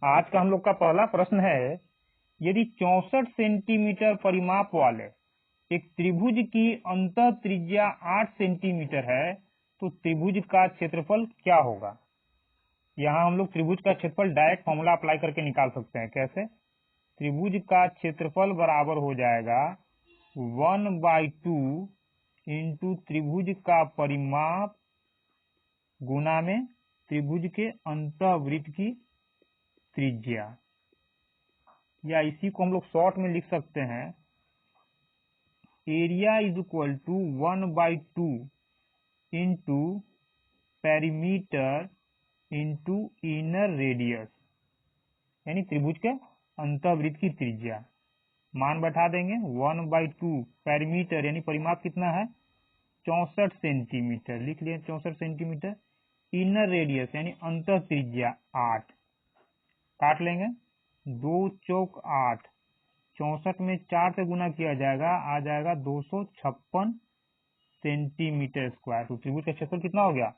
आज का हम लोग का पहला प्रश्न है, यदि 64 सेंटीमीटर परिमाप वाले एक त्रिभुज की अंतः त्रिज्या 8 सेंटीमीटर है तो त्रिभुज का क्षेत्रफल क्या होगा। यहाँ हम लोग त्रिभुज का क्षेत्रफल डायरेक्ट फॉर्मूला अप्लाई करके निकाल सकते हैं। कैसे? त्रिभुज का क्षेत्रफल बराबर हो जाएगा 1/2 इंटू त्रिभुज का परिमाप गुना में त्रिभुज के अंतःवृत्त की त्रिज्या, या इसी को हम लोग शॉर्ट में लिख सकते हैं, area is equal to 1/2 into perimeter into inner radius, यानी त्रिभुज के अंतःवृत्त की त्रिज्या। मान बैठा देंगे 1/2 पेरीमीटर यानी परिमाप कितना है 64 सेंटीमीटर, लिख लिए 64 सेंटीमीटर। इनर रेडियस यानी अंतः त्रिज्या 8, काट लेंगे 2 चौक 8, 64 में 4 से गुना किया जाएगा, आ जाएगा 256 सेंटीमीटर स्क्वायर। तो त्रिभुज का क्षेत्रफल कितना हो गया?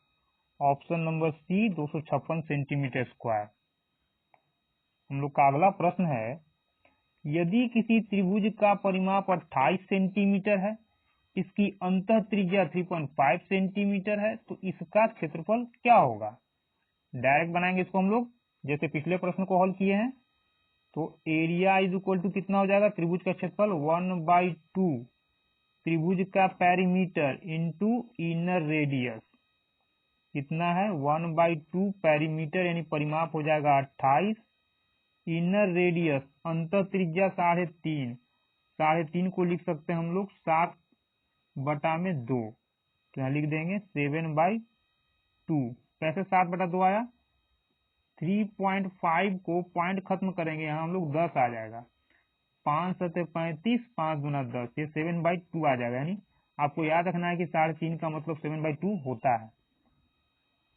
Option number C 256 centimetre square. हम लोग का अगला प्रश्न है, यदि किसी त्रिभुज का परिमाप 28 सेंटीमीटर है, इसकी अंतः त्रिज्या 3.5 सेंटीमीटर है, तो इसका क्षेत्रफल क्या होगा। डायरेक्ट बनाएंगे इसको हम लोग, जैसे पिछले प्रश्न को हल किए हैं। तो एरिया इज इक्वल टू कितना हो जाएगा, त्रिभुज का क्षेत्रफल 1/2 त्रिभुज का पेरीमीटर इंटू इनर रेडियस कितना है 1/2 पेरीमीटर यानी परिमाप हो जाएगा 28, इनर रेडियस अंतः त्रिज्या 3.5, 3.5 को लिख सकते हैं हम लोग 7/2, तो यहाँ लिख देंगे 7/2। कैसे 7/2 आया? 3.5 को पॉइंट खत्म करेंगे, यहाँ हम लोग 10 आ जाएगा, 5 7 35, 5 गुना 10, ये 7/2 आ जाएगा। यानी आपको याद रखना है कि 3.5 का मतलब 7/2 होता है।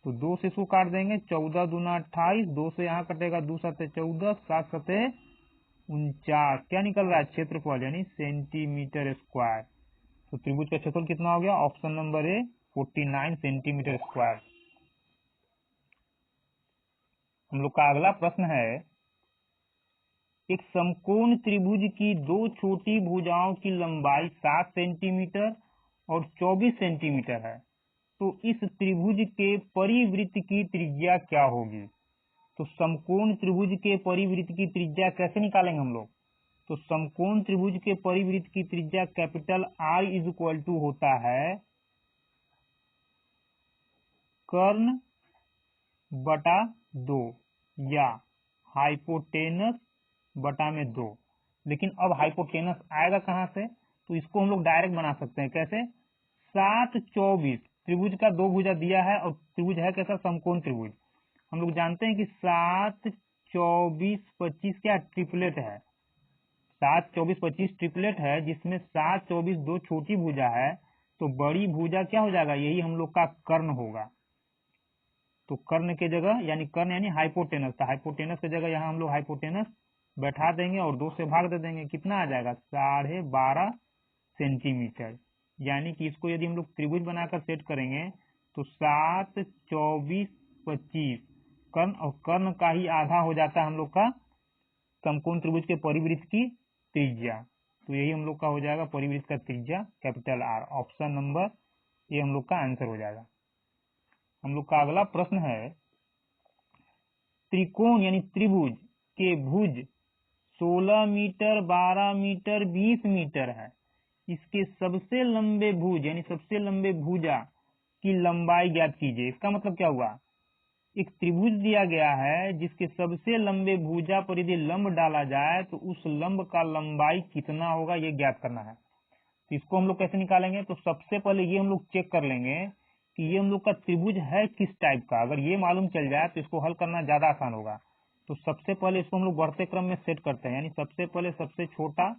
तो 2 से इसको काट देंगे, 14 दूना 28, 2 से यहाँ कटेगा 2 7 14, 7 7 49, क्या निकल रहा है क्षेत्रफल यानी सेंटीमीटर स्क्वायर। तो त्रिभुज का क्षेत्रफल कितना हो गया? Option number A 49 centimetre square. हम लोग का अगला प्रश्न है, एक समकोण त्रिभुज की दो छोटी भुजाओं की लंबाई 7 सेंटीमीटर और 24 सेंटीमीटर है, तो इस त्रिभुज के परिवृत्त की त्रिज्या क्या होगी। तो समकोण त्रिभुज के परिवृत्त की त्रिज्या कैसे निकालेंगे हम लोग? तो समकोण त्रिभुज के परिवृत्त की त्रिज्या capital I is equal to होता है कर्ण बटा 2 या हाइपोटेनस बटा में 2। लेकिन अब हाइपोटेनस आएगा कहां से? तो इसको हम लोग डायरेक्ट बना सकते हैं। कैसे? 7 24 त्रिभुज का दो भुजा दिया है और त्रिभुज है कैसा? समकोण त्रिभुज। हम लोग जानते हैं कि 7 24 25 क्या ट्रिपलेट है, 7 24 25 ट्रिपलेट है, जिसमें 7 24 दो छोटी भुजा है, तो बड़ी भुजा क्या हो जाएगा? यही हम लोग का कर्ण होगा। तो कर्ण के जगह यानी कर्ण यानी हाइपोटेनस, तो हाइपोटेनस की जगह यहाँ हम लोग हाइपोटेनस बैठा देंगे और 2 से भाग दे देंगे, कितना आ जाएगा? 12.5 सेंटीमीटर। यानी कि इसको यदि हम लोग त्रिभुज बनाकर सेट करेंगे तो 7 24 25 कर्ण, और कर्ण का ही आधा हो जाता है हम लोग का समकोण त्रिभुज के परिवृत्त की त्रिज्या। तो यही हम लोग का हो जाएगा परिवृत्त का त्रिज्या कैपिटल R। ऑप्शन नंबर ये हम लोग का आंसर हो जाएगा। हम लोग का अगला प्रश्न है, त्रिकोण यानी त्रिभुज के भुज 16 मीटर 12 मीटर 20 मीटर है, इसके सबसे लंबे भुज यानी सबसे लंबे भुजा की लंबाई ज्ञात कीजिए। इसका मतलब क्या हुआ? एक त्रिभुज दिया गया है जिसके सबसे लंबे भुजा पर यदि लंब डाला जाए तो उस लंब का लंबाई कितना होगा, ये ज्ञात करना है। तो इसको हम लोग कैसे निकालेंगे? तो सबसे पहले ये हम लोग चेक कर लेंगे कि ये हम लोग का त्रिभुज है किस टाइप का। अगर ये मालूम चल जाए तो इसको हल करना ज्यादा आसान होगा। तो सबसे पहले इसको हम लोग बढ़ते क्रम में सेट करते हैं, यानी सबसे पहले सबसे छोटा,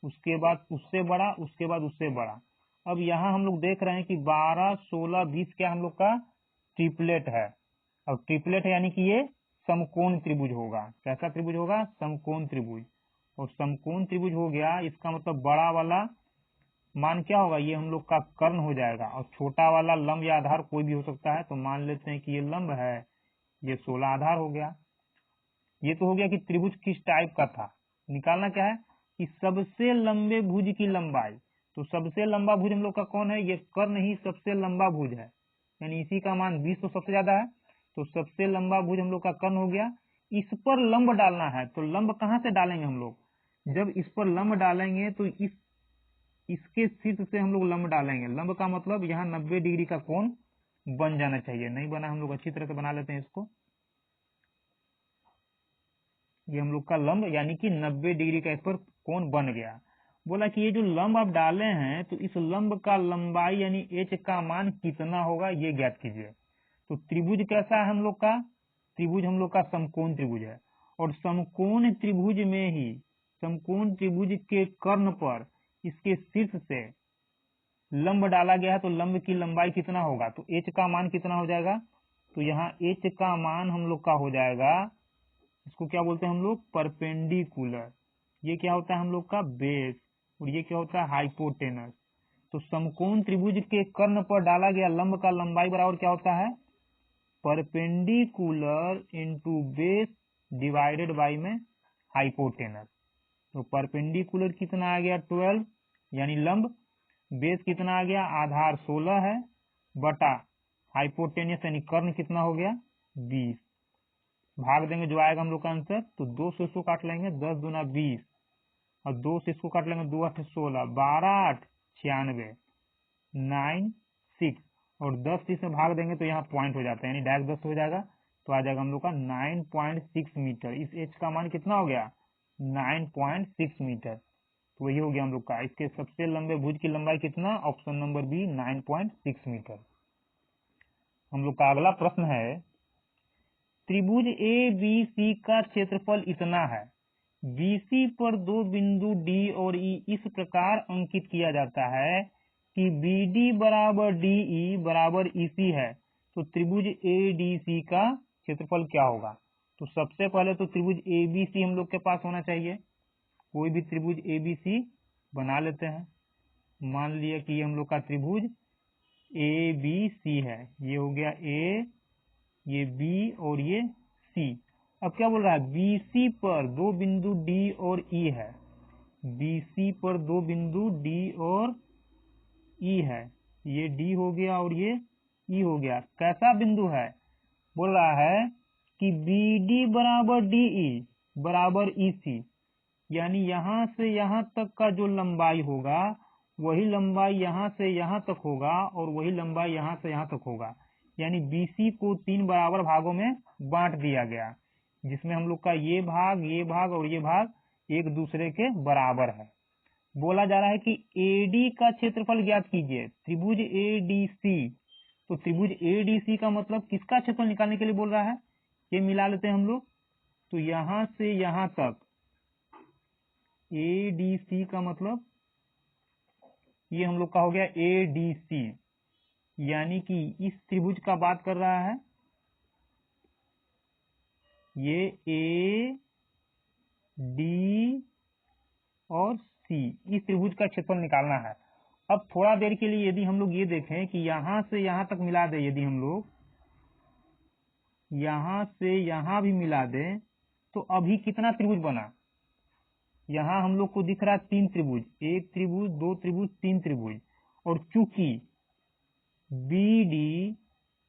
उसके बाद उससे बड़ा, उसके बाद उससे बड़ा। अब यहाँ हम लोग देख रहे हैं कि 12 16 20 क्या हम लोग का ट्रिपलेट है। अब ट्रिपलेट है यानी कि ये समकोण त्रिभुज होगा। कैसा त्रिभुज होगा? समकोण त्रिभुज। और समकोण त्रिभुज हो गया, इसका मतलब बड़ा वाला मान क्या होगा? ये हम लोग का कर्ण हो जाएगा, और छोटा वाला लंब या आधार कोई भी हो सकता है। तो मान लेते हैं कि ये लंब है, ये 16 आधार हो गया। ये तो हो गया कि त्रिभुज किस टाइप का था। निकालना क्या है कि सबसे लंबे भुज की लंबाई। तो सबसे लंबा भुज हम लोग का कौन है, ये कर्ण ही सबसे लंबा भुज है, यानी इसी का मान 20 तो सबसे ज्यादा है। तो सबसे लंबा भुज हम लोग का कर्ण हो गया। इस पर लंब डालना है, तो लंब कहाँ से डालेंगे हम लोग, जब इस पर लंब डालेंगे तो इसके शीर्ष से हम लोग लंब डालेंगे। लंब का मतलब यहाँ 90 डिग्री का कोण बन जाना चाहिए। नहीं बना, हम लोग अच्छी तरह से बना लेते हैं इसको। ये हम लोग का लंब यानी कि 90 डिग्री का इस पर कोण बन गया। बोला कि ये जो लंब आप डाले हैं तो इस लंब का लंबाई यानी h का मान कितना होगा ये ज्ञात कीजिए। तो त्रिभुज कैसा है हम लोग का, त्रिभुज हम लोग का समकोण त्रिभुज है। और समकोण त्रिभुज में ही समकोण त्रिभुज के कर्ण पर इसके शीर्ष से लंब डाला गया है, तो लंब की लंबाई कितना होगा, तो h का मान कितना हो जाएगा। तो यहाँ h का मान हम लोग का हो जाएगा, इसको क्या बोलते हैं हम लोग, परपेंडिकुलर। ये क्या होता है हम लोग का बेस, और ये क्या होता है हाइपोटेनस। तो समकोण त्रिभुज के कर्ण पर डाला गया लंब का लंबाई बराबर क्या होता है, perpendicular into base divided by में हाइपोटेनस। तो परपेंडिकुलर कितना आ गया 12, यानी लंब। बेस कितना आ गया, आधार 16 है, बटा हाइपोटेनस यानी कर्ण कितना हो गया 20। भाग देंगे जो आएगा हम लोग का आंसर, तो 2 से इसको काट लेंगे, 10 दूना 20, और 2 से इसको काट लेंगे, 2 8 16, 12 8 96, 9 6, और 10 से इसमें भाग देंगे तो यहाँ पॉइंट हो जाता है, यानी डायरेक्ट 10 हो जाएगा। तो आ जाएगा हम लोग का 9.6 मीटर। इस एच का मान कितना हो गया 9.6 मीटर। तो वही हो गया हम लोग का, इसके सबसे लंबे भुज की लंबाई कितना, ऑप्शन नंबर बी 9.6 मीटर। हम लोग का अगला प्रश्न है, त्रिभुज ए बी सी का क्षेत्रफल इतना है, बीसी पर दो बिंदु डी और ई इस प्रकार अंकित किया जाता है कि बी डी बराबर डी ई बराबर ईसी है, तो त्रिभुज ए डी सी का क्षेत्रफल क्या होगा। तो सबसे पहले तो त्रिभुज ए बी सी हम लोग के पास होना चाहिए। कोई भी त्रिभुज ए बी सी बना लेते हैं। मान लिया कि ये हम लोग का त्रिभुज ए बी सी है, ये हो गया ए, ये बी और ये सी। अब क्या बोल रहा है, बीसी पर दो बिंदु डी और ई है, बीसी पर दो बिंदु डी और ई है, ये डी हो गया और ये ई हो गया। कैसा बिंदु है, बोल रहा है कि बी डी बराबर डी ई बराबर ई सी, यानी यहां से यहां तक का जो लंबाई होगा वही लंबाई यहां से यहां तक होगा, और वही लंबाई यहां से यहां तक होगा। यानी बीसी को 3 बराबर भागों में बांट दिया गया, जिसमें हम लोग का ये भाग और ये भाग एक दूसरे के बराबर है। बोला जा रहा है कि एडी का क्षेत्रफल ज्ञात कीजिए, त्रिभुज एडीसी। तो त्रिभुज एडीसी का मतलब किसका क्षेत्रफल निकालने के लिए बोल रहा है, ये मिला लेते हैं हम लोग। तो यहां से यहां तक एडीसी का मतलब ये हम लोग का हो गया एडीसी, यानी कि इस त्रिभुज का बात कर रहा है, ये ए डी और सी, इस त्रिभुज का क्षेत्रफल निकालना है। अब थोड़ा देर के लिए यदि हम लोग ये देखें कि यहां से यहां तक मिला दे, यदि हम लोग यहां से यहां भी मिला दें तो अभी कितना त्रिभुज बना, यहां हम लोग को दिख रहा है 3 त्रिभुज, 1 त्रिभुज 2 त्रिभुज 3 त्रिभुज। और चूंकि बी डी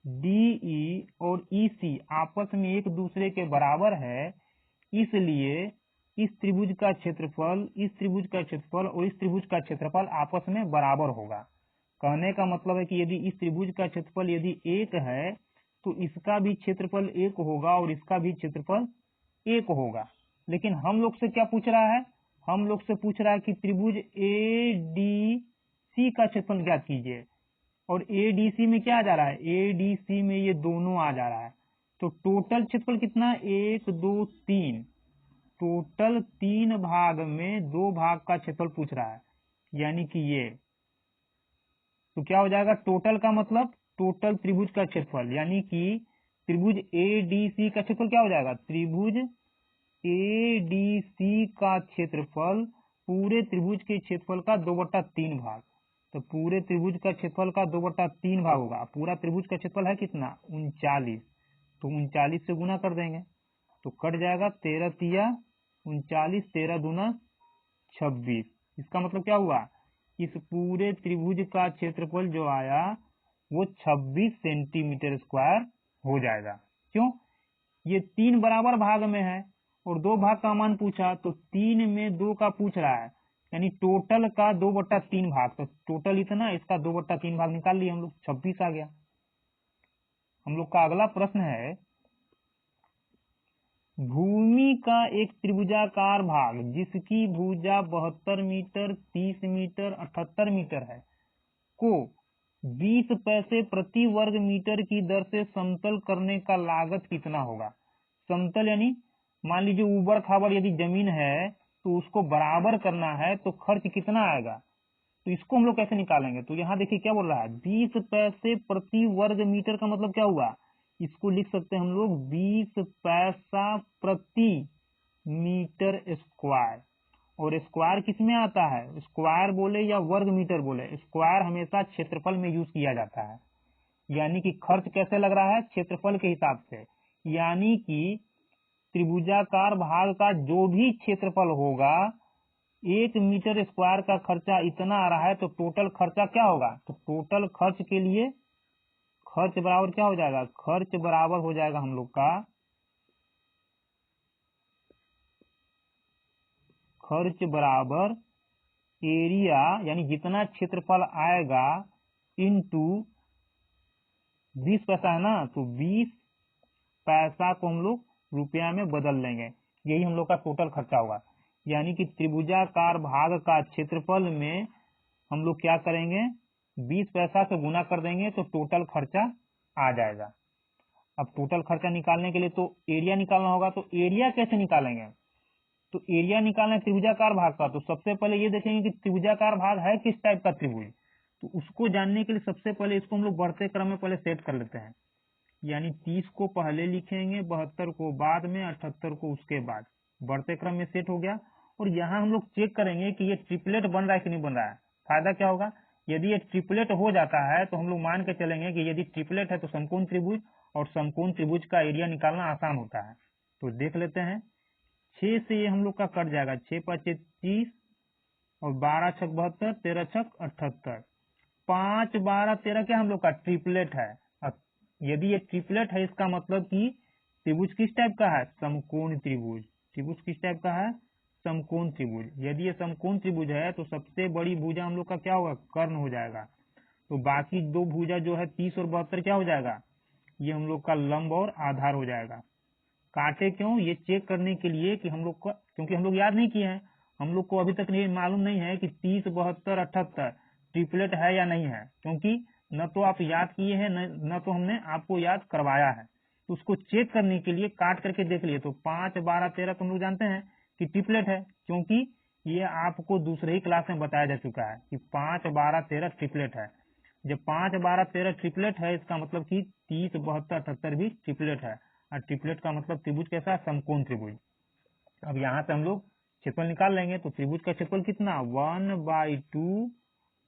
डी ई और ई सी आपस में एक दूसरे के बराबर है, इसलिए इस त्रिभुज का क्षेत्रफल, इस त्रिभुज का क्षेत्रफल और इस त्रिभुज का क्षेत्रफल आपस में बराबर होगा। कहने का मतलब है कि यदि इस त्रिभुज का क्षेत्रफल यदि 1 है तो इसका भी क्षेत्रफल 1 होगा और इसका भी क्षेत्रफल 1 होगा। लेकिन हम लोग से क्या पूछ रहा है, हम लोग से पूछ रहा है कि त्रिभुज ए डी सी का क्षेत्रफल ज्ञात कीजिए, और एडीसी में क्या आ जा रहा है, एडीसी में ये दोनों आ जा रहा है। तो टोटल क्षेत्रफल कितना, 1 2 3, टोटल 3 भाग में 2 भाग का क्षेत्रफल पूछ रहा है, यानी कि ये। तो क्या हो जाएगा, टोटल का मतलब टोटल त्रिभुज का क्षेत्रफल, यानी कि त्रिभुज एडीसी का क्षेत्रफल क्या हो जाएगा, त्रिभुज एडीसी का क्षेत्रफल पूरे त्रिभुज के क्षेत्रफल का 2/3 भाग। तो पूरे त्रिभुज का क्षेत्रफल का 2/3 भाग होगा। पूरा त्रिभुज का क्षेत्रफल है कितना 39, तो 39 से गुना कर देंगे तो कट जाएगा 13 तिया 39, 13 दूना 26। इसका मतलब क्या हुआ, इस पूरे त्रिभुज का क्षेत्रफल जो आया वो 26 सेंटीमीटर स्क्वायर हो जाएगा। क्यों, ये 3 बराबर भाग में है और 2 भाग का मान पूछा, तो 3 में 2 का पूछ रहा है, यानी टोटल का 2/3 भाग, तो टोटल इतना, इसका 2/3 भाग निकाल लिए हम लोग, 26 आ गया। हम लोग का अगला प्रश्न है, भूमि का एक त्रिभुजाकार भाग जिसकी भुजा 72 मीटर, 30 मीटर, 78 मीटर है को 20 पैसे प्रति वर्ग मीटर की दर से समतल करने का लागत कितना होगा। समतल यानी मान लीजिए ऊबड़ खाबड़ यदि जमीन है तो उसको बराबर करना है तो खर्च कितना आएगा, तो इसको हम लोग कैसे निकालेंगे। तो यहाँ देखिए क्या बोल रहा है, 20 पैसे प्रति वर्ग मीटर का मतलब क्या हुआ, इसको लिख सकते हैं हम लोग 20 पैसा प्रति मीटर स्क्वायर। और स्क्वायर किस में आता है, स्क्वायर बोले या वर्ग मीटर बोले, स्क्वायर हमेशा क्षेत्रफल में यूज किया जाता है। यानी कि खर्च कैसे लग रहा है, क्षेत्रफल के हिसाब से, यानी कि त्रिभुजाकार भाग का जो भी क्षेत्रफल होगा 1 मीटर स्क्वायर का खर्चा इतना आ रहा है, तो टोटल खर्चा क्या होगा, तो टोटल खर्च के लिए खर्च बराबर क्या हो जाएगा, खर्च बराबर हो जाएगा हम लोग का खर्च बराबर एरिया, यानी जितना क्षेत्रफल आएगा इनटू 20 पैसा है ना, तो 20 पैसा को हम लोग रुपया में बदल लेंगे, यही हम लोग का टोटल खर्चा होगा। यानी कि त्रिभुजाकार भाग का क्षेत्रफल में हम लोग क्या करेंगे, 20 पैसा से गुना कर देंगे तो टोटल खर्चा आ जाएगा। अब टोटल खर्चा निकालने के लिए तो एरिया निकालना होगा, तो एरिया कैसे निकालेंगे, तो एरिया निकालना है त्रिभुजाकार भाग का, तो सबसे पहले ये देखेंगे कि त्रिभुजाकार भाग है किस टाइप का त्रिभुज, तो उसको जानने के लिए सबसे पहले इसको हम लोग बढ़ते क्रम में पहले सेट कर लेते हैं। यानी 30 को पहले लिखेंगे, 72 को बाद में, 78 को उसके बाद, बढ़ते क्रम में सेट हो गया। और यहाँ हम लोग चेक करेंगे कि ये ट्रिपलेट बन रहा है कि नहीं बन रहा है। फायदा क्या होगा, यदि ये ट्रिपलेट हो जाता है तो हम लोग मान के चलेंगे कि यदि ट्रिपलेट है तो समकोण त्रिभुज, और समकोण त्रिभुज का एरिया निकालना आसान होता है। तो देख लेते हैं, 6 से ये हम लोग का कट जाएगा, 6 5 30 और 12 6 72, 13 6 78, 5 12 13 क्या हम लोग का ट्रिपलेट है। अब यदि ये ट्रिपलेट है इसका मतलब कि त्रिभुज किस टाइप का है, समकोण त्रिभुज। त्रिभुज किस टाइप का है, समकोण त्रिभुज। यदि ये समकोण त्रिभुज है तो सबसे बड़ी भुजा हम लोग का क्या होगा, कर्ण हो जाएगा। तो बाकी 2 भुजा जो है 30 और 72 क्या हो जाएगा, ये हम लोग का लंब और आधार हो जाएगा। काटे क्यों, ये चेक करने के लिए कि हम लोग का, क्योंकि हम लोग याद नहीं किए हैं, हम लोग को अभी तक नहीं मालूम नहीं है कि 30 72 78 ट्रिपलेट है या नहीं है, क्योंकि न तो आप याद किए हैं न तो हमने आपको याद करवाया है। तो उसको चेक करने के लिए काट करके देख लिए, तो 5 12 13 तो हम लोग जानते हैं कि ट्रिपलेट है, क्योंकि ये आपको दूसरे ही क्लास में बताया जा चुका है कि 5 12 13 ट्रिपलेट है। जब 5 12 13 ट्रिपलेट है इसका मतलब कि 30 72 78 भी ट्रिपलेट है, और ट्रिपलेट का मतलब त्रिभुज कैसा है, समकोण त्रिभुज। अब यहाँ से हम लोग क्षेत्रफल निकाल लेंगे, तो त्रिभुज का क्षेत्रफल कितना, 1/2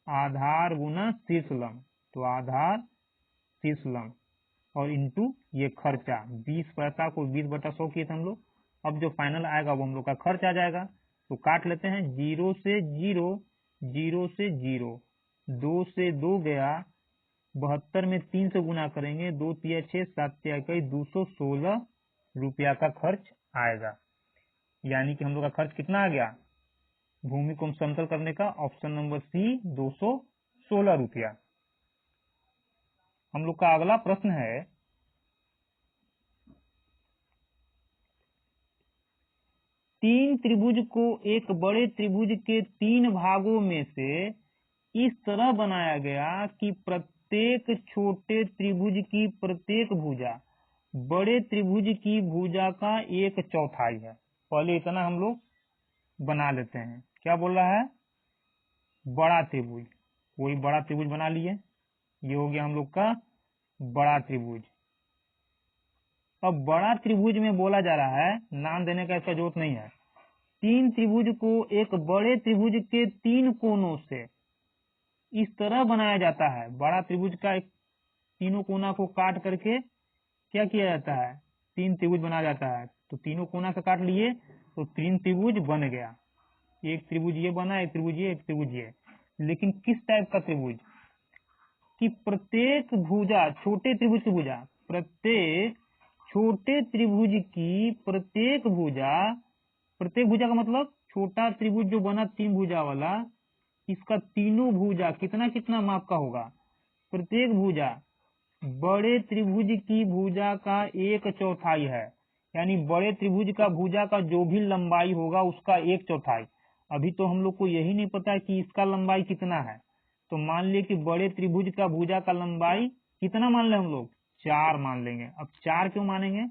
आधार गुना शीर्ष लंब, तो आधार शीर्ष लंब और इंटू ये खर्चा, 20 पैसा को 20/100 किए थे हम लोग। अब जो फाइनल आएगा वो हम लोग का खर्च आ जाएगा। तो काट लेते हैं, 0 से 0, 0 से 0, 2 से 2 गया, 72 में 3 से गुना करेंगे, 2 तिया 6 7 तिया 21, 216 रुपया का खर्च आएगा। यानी कि हम लोग का खर्च कितना आ गया, भूमि को समतल करने का, ऑप्शन नंबर सी 216 रुपया। हम लोग का अगला प्रश्न है, तीन त्रिभुज को एक बड़े त्रिभुज के 3 भागों में से इस तरह बनाया गया कि प्रत्येक छोटे त्रिभुज की प्रत्येक भुजा बड़े त्रिभुज की भुजा का 1/4 है। पहले इतना हम लोग बना लेते हैं। क्या बोल रहा है, बड़ा त्रिभुज, कोई बड़ा त्रिभुज बना लिए, ये हो गया हम लोग का बड़ा त्रिभुज। अब बड़ा त्रिभुज में बोला जा रहा है, नाम देने का इसका जरूरत नहीं है, 3 त्रिभुज को एक बड़े त्रिभुज के 3 कोनों से इस तरह बनाया जाता है। बड़ा त्रिभुज का एक तीनों कोना को काट करके क्या किया जाता है, तीन त्रिभुज बना जाता है। तो तीनों कोना से काट लिए तो तीन त्रिभुज बन गया। एक त्रिभुज ये बना, एक त्रिभुज ये, एक त्रिभुज ये। लेकिन किस टाइप का त्रिभुज कि प्रत्येक भुजा, छोटे त्रिभुज की भुजा, प्रत्येक छोटे त्रिभुज की प्रत्येक भुजा का मतलब छोटा त्रिभुज जो बना तीन भुजा वाला, इसका तीनों भुजा कितना कितना माप का होगा, प्रत्येक भुजा बड़े त्रिभुज की भुजा का 1/4 है। यानी बड़े त्रिभुज का भुजा का जो भी लंबाई होगा उसका 1/4। अभी तो हम लोग को यही नहीं पता कि इसका लंबाई कितना है। तो मान लिए कि बड़े त्रिभुज का भुजा का लंबाई कितना मान ले हम लोग, 4 मान लेंगे। अब 4 क्यों मानेंगे,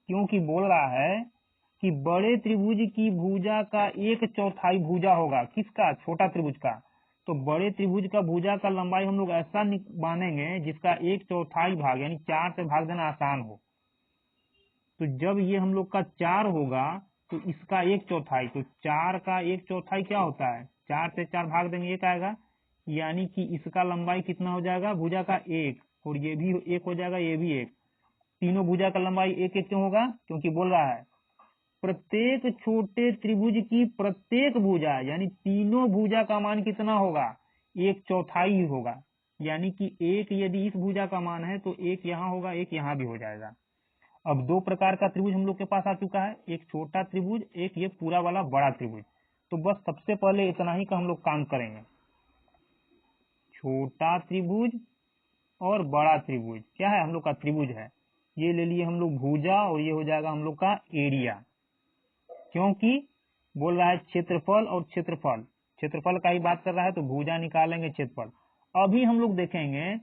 क्योंकि बोल रहा है कि बड़े त्रिभुज की भुजा का 1/4 भुजा होगा, किसका, छोटा त्रिभुज का। तो बड़े त्रिभुज का भुजा का लंबाई हम लोग ऐसा मानेंगे जिसका 1/4 भाग, यानी 4 से भाग देना आसान हो। तो जब ये हम लोग का 4 होगा तो इसका 1/4, तो 4 का 1/4 क्या होता है, 4 से 4 भाग देंगे 1 आएगा। यानी कि इसका लंबाई कितना हो जाएगा, भुजा का 1, और ये भी 1 हो जाएगा, ये भी 1। तीनों भुजा का लंबाई 1-1 क्यों होगा, क्योंकि बोल रहा है प्रत्येक छोटे त्रिभुज की प्रत्येक भुजा, यानी तीनों भुजा का मान कितना होगा, 1/4 ही होगा। यानी कि 1 यदि इस भुजा का मान है तो 1 यहाँ होगा, 1 यहाँ भी हो जाएगा। अब दो प्रकार का त्रिभुज हम लोग के पास आ चुका है, एक छोटा त्रिभुज, एक ये पूरा वाला बड़ा त्रिभुज। तो बस सबसे पहले इतना ही का हम लोग काम करेंगे, छोटा त्रिभुज और बड़ा त्रिभुज क्या है, हम लोग का त्रिभुज है। ये ले लिए हम लोग भुजा, और ये हो जाएगा हम लोग का एरिया। क्योंकि बोल रहा है क्षेत्रफल और क्षेत्रफल, क्षेत्रफल का ही बात कर रहा है, तो भुजा निकालेंगे, क्षेत्रफल। अभी हम लोग देखेंगे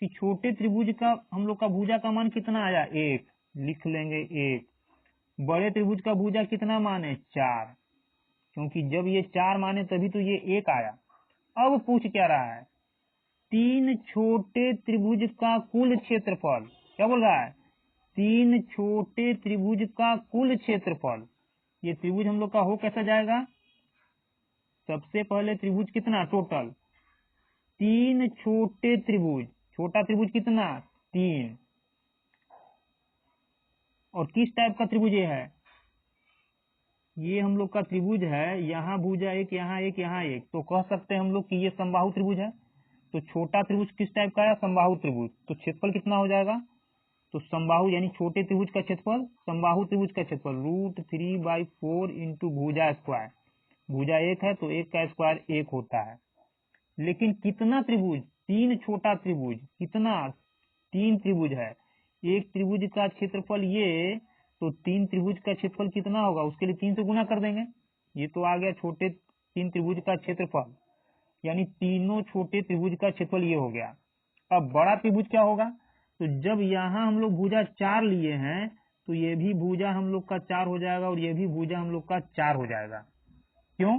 कि छोटे त्रिभुज का हम लोग का भुजा का मान कितना आया, 1, लिख लेंगे 1। बड़े त्रिभुज का भुजा कितना मान है, 4, क्योंकि जब ये 4 माने तभी तो ये 1 आया। अब पूछ क्या रहा है, तीन छोटे त्रिभुज का कुल क्षेत्रफल। क्या बोल रहा है, तीन छोटे त्रिभुज का कुल क्षेत्रफल। ये त्रिभुज हम लोग का हो कैसा जाएगा, सबसे पहले त्रिभुज कितना, टोटल 3 छोटे त्रिभुज, छोटा त्रिभुज कितना, 3। और किस टाइप का त्रिभुज ये है, ये हम लोग का त्रिभुज है, यहाँ भुजा 1, यहाँ 1, यहाँ 1। तो कह सकते हैं हम लोग कि ये समबाहु त्रिभुज है। तो छोटा त्रिभुज किस टाइप का है, समबाहु त्रिभुज। तो क्षेत्रफल कितना हो जाएगा, तो समबाहु यानी छोटे त्रिभुज का क्षेत्रफल, समबाहु त्रिभुज का क्षेत्रफल √3/4 इंटू भुजा स्क्वायर। भुजा 1 है तो 1 का स्क्वायर 1 होता है। लेकिन कितना त्रिभुज, 3 छोटा त्रिभुज, कितना, 3 त्रिभुज है। एक त्रिभुज का क्षेत्रफल ये, तो 3 त्रिभुज का क्षेत्रफल कितना होगा, उसके लिए 3 से गुना कर देंगे। ये तो आ गया छोटे 3 त्रिभुज का क्षेत्रफल, यानी तीनों छोटे त्रिभुज का क्षेत्रफल ये हो गया। अब बड़ा त्रिभुज क्या होगा, तो जब यहाँ हम लोग भुजा 4 लिए हैं तो ये भी भुजा हम लोग का 4 हो जाएगा, और ये भी भुजा हम लोग का 4 हो जाएगा। क्यों,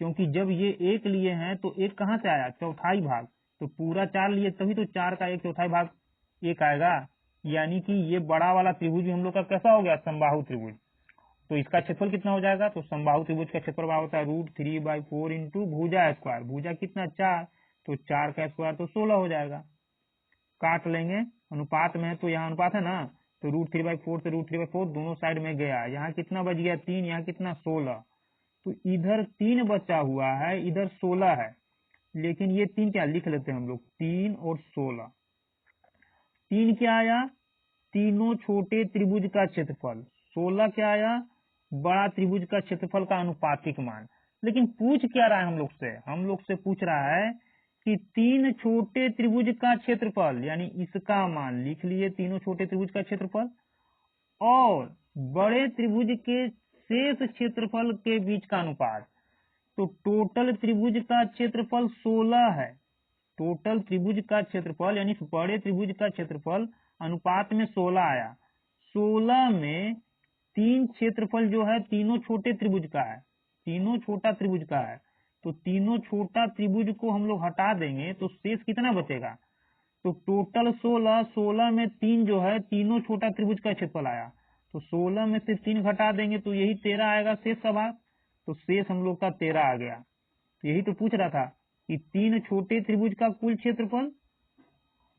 क्योंकि जब ये 1 लिए हैं तो 1 कहाँ से आया, चौथाई भाग। तो पूरा 4 लिए तभी तो 4 का 1/4 भाग 1 आएगा। यानी कि ये बड़ा वाला त्रिभुज भी हम लोग का कैसा हो गया, समबाहु त्रिभुज। तो इसका क्षेत्रफल कितना हो जाएगा, तो समबाहु त्रिभुज का क्षेत्रफल होता है √3/4 इंटू भुजा स्क्वायर। भुजा कितना, 4, तो 4 का स्क्वायर तो 16 हो जाएगा। काट लेंगे, अनुपात में है तो यहाँ अनुपात है ना, तो √3/4 से √3/4 दोनों साइड में गया। यहाँ कितना बच गया, 3, यहाँ कितना, 16। तो इधर 3 बचा हुआ है, इधर 16 है। लेकिन ये 3 क्या लिख लेते हैं हम लोग, 3 और 16। 3 क्या आया, तीनों छोटे त्रिभुज का क्षेत्रफल। 16 क्या आया, बड़ा त्रिभुज का क्षेत्रफल का अनुपातिक मान। लेकिन पूछ क्या रहा है हम लोग से पूछ रहा है कि 3 छोटे त्रिभुज का क्षेत्रफल, यानी इसका मान लिख लिए, तीनों छोटे त्रिभुज का क्षेत्रफल और बड़े त्रिभुज के शेष क्षेत्रफल के बीच का अनुपात। तो टोटल त्रिभुज का क्षेत्रफल 16 है। टोटल त्रिभुज का क्षेत्रफल यानी बड़े त्रिभुज का क्षेत्रफल अनुपात में 16 आया। 16 में 3 क्षेत्रफल जो है तीनों छोटे त्रिभुज का है, तीनों छोटा त्रिभुज का है। तो तीनों छोटा त्रिभुज को हम लोग हटा देंगे तो शेष कितना बचेगा, तो टोटल 16, 16 में 3 जो है तीनों छोटा त्रिभुज का क्षेत्रफल आया। तो 16 में से 3 घटा देंगे तो यही 13 आएगा शेष का भाग। तो शेष हम लोग का 13 आ गया। तो यही तो पूछ रहा था कि 3 छोटे त्रिभुज का कुल क्षेत्रफल,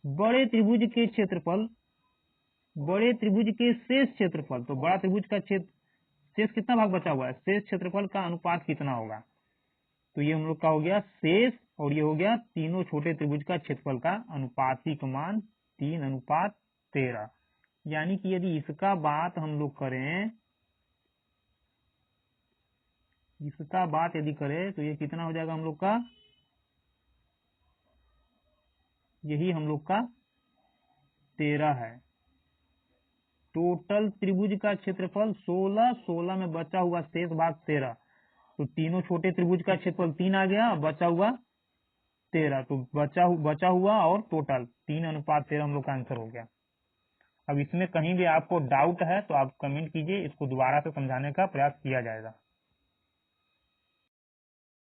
बड़े त्रिभुज के क्षेत्रफल, बड़े त्रिभुज के शेष क्षेत्रफल, तो बड़ा त्रिभुज का शेष कितना भाग बचा हुआ है, शेष क्षेत्रफल का अनुपात कितना होगा। तो ये हम लोग का हो गया शेष, और ये हो गया तीनों छोटे त्रिभुज का क्षेत्रफल का अनुपातिक मान 3:13। यानी कि यदि इसका बात हम लोग करें, इसका बात यदि करें तो ये कितना हो जाएगा हम लोग का, यही हम लोग का 13 है। टोटल त्रिभुज का क्षेत्रफल 16, 16 में बचा हुआ शेष भाग 13, तो तीनों छोटे त्रिभुज का क्षेत्रफल 3 आ गया, बचा हुआ 13, तो बचा हुआ और टोटल 3:13 हम लोग का आंसर हो गया। अब इसमें कहीं भी आपको डाउट है तो आप कमेंट कीजिए, इसको दोबारा से समझाने का प्रयास किया जाएगा।